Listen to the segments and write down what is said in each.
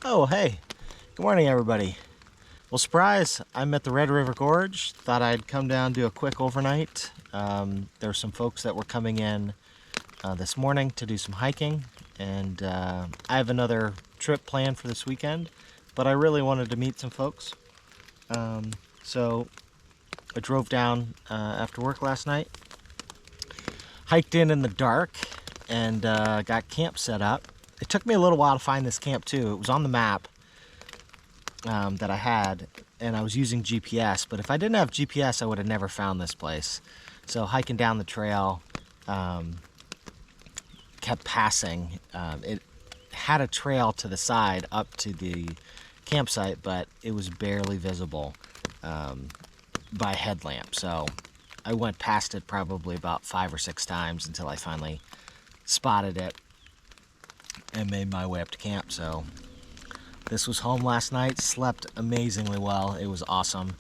Oh, hey. Good morning, everybody. Well, surprise, I'm at the Red River Gorge. Thought I'd come down, do a quick overnight. There were some folks that were coming in this morning to do some hiking, and I have another trip planned for this weekend, but I really wanted to meet some folks. So I drove down after work last night, hiked in the dark, and got camp set up. It took me a little while to find this camp too. It was on the map that I had, and I was using GPS, but if I didn't have GPS, I would have never found this place. So hiking down the trail, kept passing. It had a trail to the side up to the campsite, but it was barely visible by headlamp. So I went past it probably about 5 or 6 times until I finally spotted it and made my way up to camp. So this was home last night, slept amazingly well. It was awesome.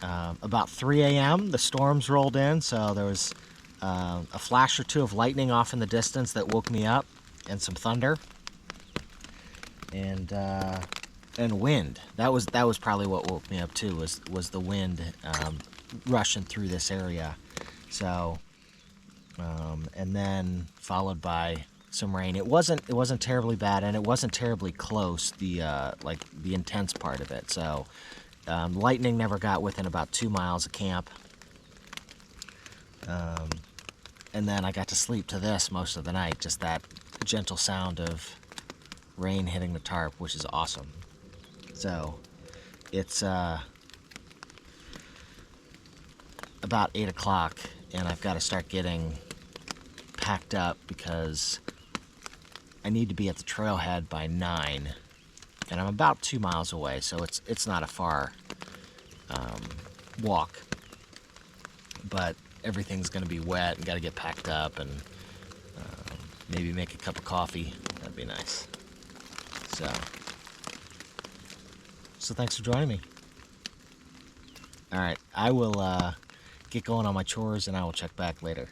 About 3 a.m. the storms rolled in, so there was a flash or two of lightning off in the distance that woke me up, and some thunder, and wind. That was probably what woke me up too, was the wind rushing through this area. So and then followed by some rain. It wasn't terribly bad, and it wasn't terribly close, the intense part of it. So lightning never got within about 2 miles of camp. And then I got to sleep to this most of the night, just that gentle sound of rain hitting the tarp, which is awesome. So it's about 8 o'clock, and I've got to start getting packed up because I need to be at the trailhead by 9, and I'm about 2 miles away, so it's not a far walk, but everything's going to be wet and got to get packed up, and maybe make a cup of coffee. That'd be nice. So thanks for joining me. All right, I will get going on my chores, and I will check back later.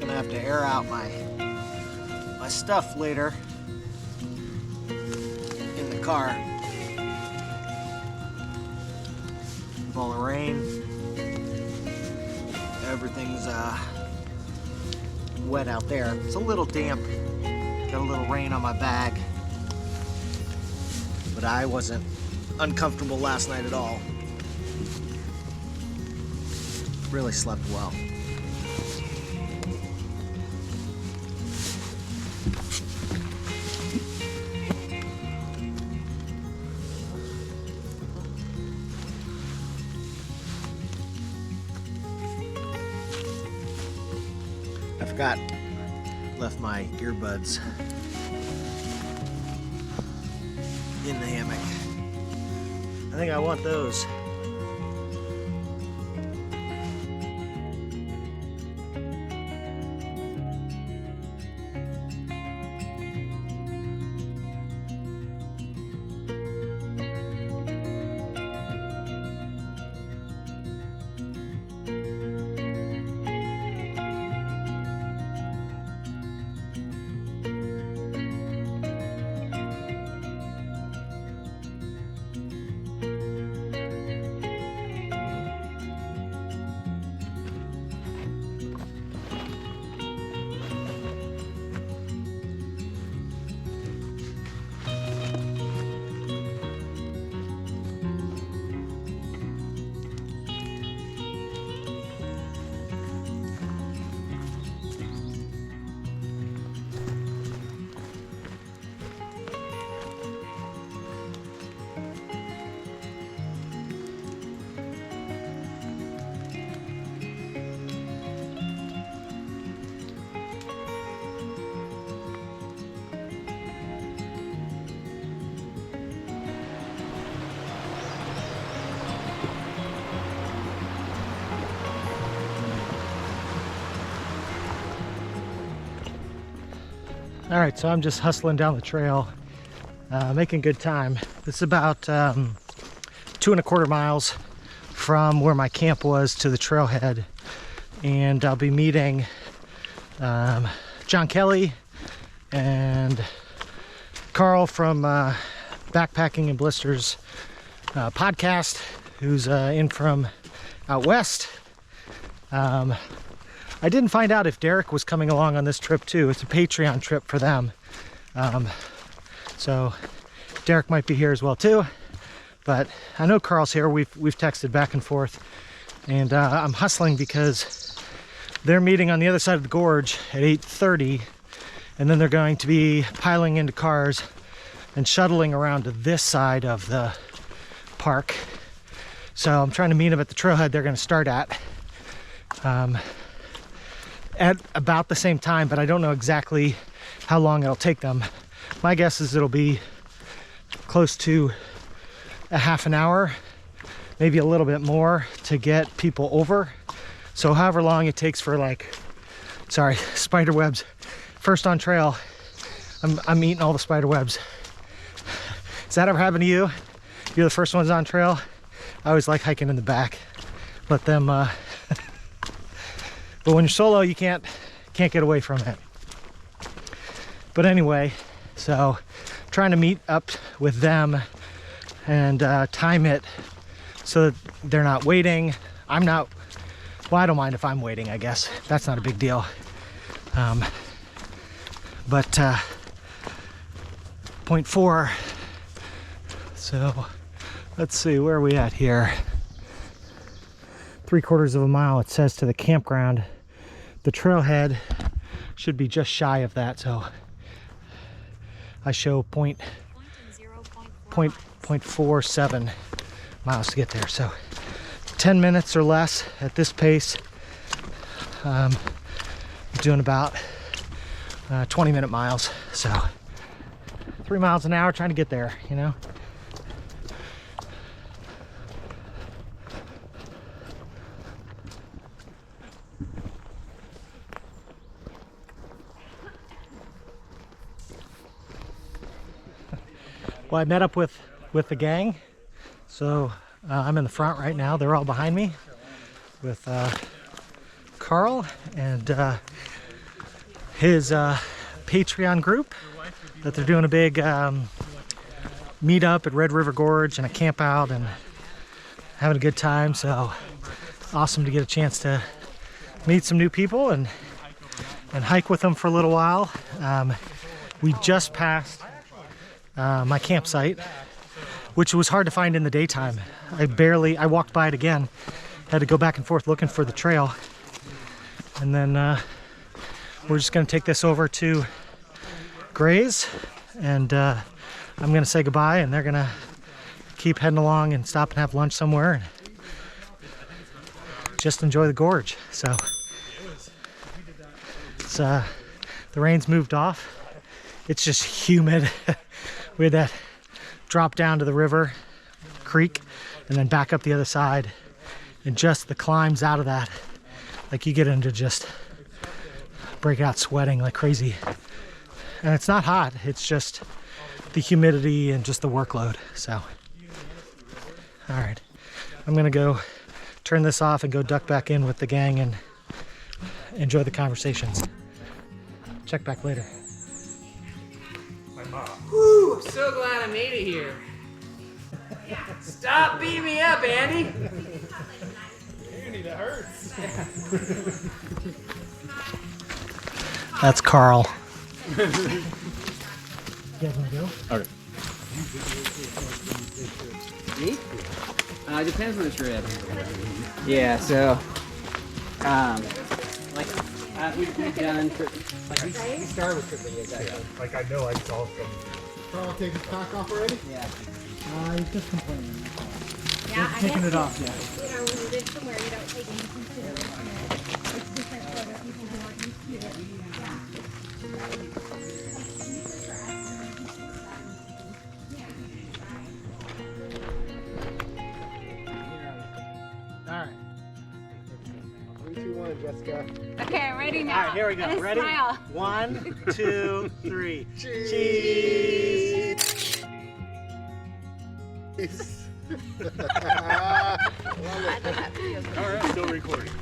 Have to air out my stuff later in the car. With all the rain, everything's wet out there. It's a little damp. Got a little rain on my bag, but I wasn't uncomfortable last night at all. Really slept well. Left my earbuds in the hammock. I think I want those. All right, so I'm just hustling down the trail, making good time. This is about 2.25 miles from where my camp was to the trailhead, and I'll be meeting John Kelly and Carl from Backpacking and Blisters podcast, who's in from out west. I didn't find out if Derek was coming along on this trip too. It's a Patreon trip for them. So Derek might be here as well too. But I know Carl's here. We've texted back and forth. And I'm hustling because they're meeting on the other side of the gorge at 8:30. And then they're going to be piling into cars and shuttling around to this side of the park. So I'm trying to meet them at the trailhead they're going to start at about the same time, but I don't know exactly how long it'll take them. My guess is it'll be close to a half an hour, maybe a little bit more to get people over. So however long it takes for spider webs. First on trail, I'm eating all the spider webs. Has that ever happened to you? You're the first ones on trail. I always like hiking in the back. Let them, but when you're solo, you can't get away from it. But anyway, so trying to meet up with them and time it so that they're not waiting. I'm not, well, I don't mind if I'm waiting, I guess. That's not a big deal. But point 4. So let's see, where are we at here? 3/4 mile, it says, to the campground. The trailhead should be just shy of that, so I show 0.47 miles to get there. So 10 minutes or less at this pace. Doing about 20-minute miles, so 3 miles an hour trying to get there, you know. Well, I met up with the gang, so I'm in the front right now. They're all behind me with Carl and his Patreon group that they're doing a big meetup at Reg River Gorge and a camp out and having a good time. So awesome to get a chance to meet some new people and hike with them for a little while. We just passed my campsite, which was hard to find in the daytime. I walked by it again, had to go back and forth looking for the trail. And then we're just gonna take this over to graze, and I'm gonna say goodbye, and they're gonna keep heading along and stop and have lunch somewhere and just enjoy the gorge. So it's, the rain's moved off. It's just humid. We had that drop down to the river, creek, and then back up the other side. And just the climbs out of that, like you get into just break out sweating like crazy. And it's not hot, it's just the humidity and just the workload. So, all right, I'm gonna go turn this off and go duck back in with the gang and enjoy the conversations. Check back later. Whew, I'm so glad I made it here. Stop beating me up, Andy. Andy, that hurts. That's Carl. You guys wanna go? Okay. Me? Depends on the trip. Yeah, so, we've done, we started with trip videos, actually. Like I know I saw some. Carl take his pack off already? Yeah. He's just complaining. Yeah, I Taking guess, it off, yeah. you know, when you live somewhere, you don't take into consideration that it's different for other people who aren't used to it. All right. 3, 2, 1, Jessica. Okay, ready All now. right, here we go. And Ready? Smile. 1, 2, 3. Cheese. Cheese. Love it. All right, still recording.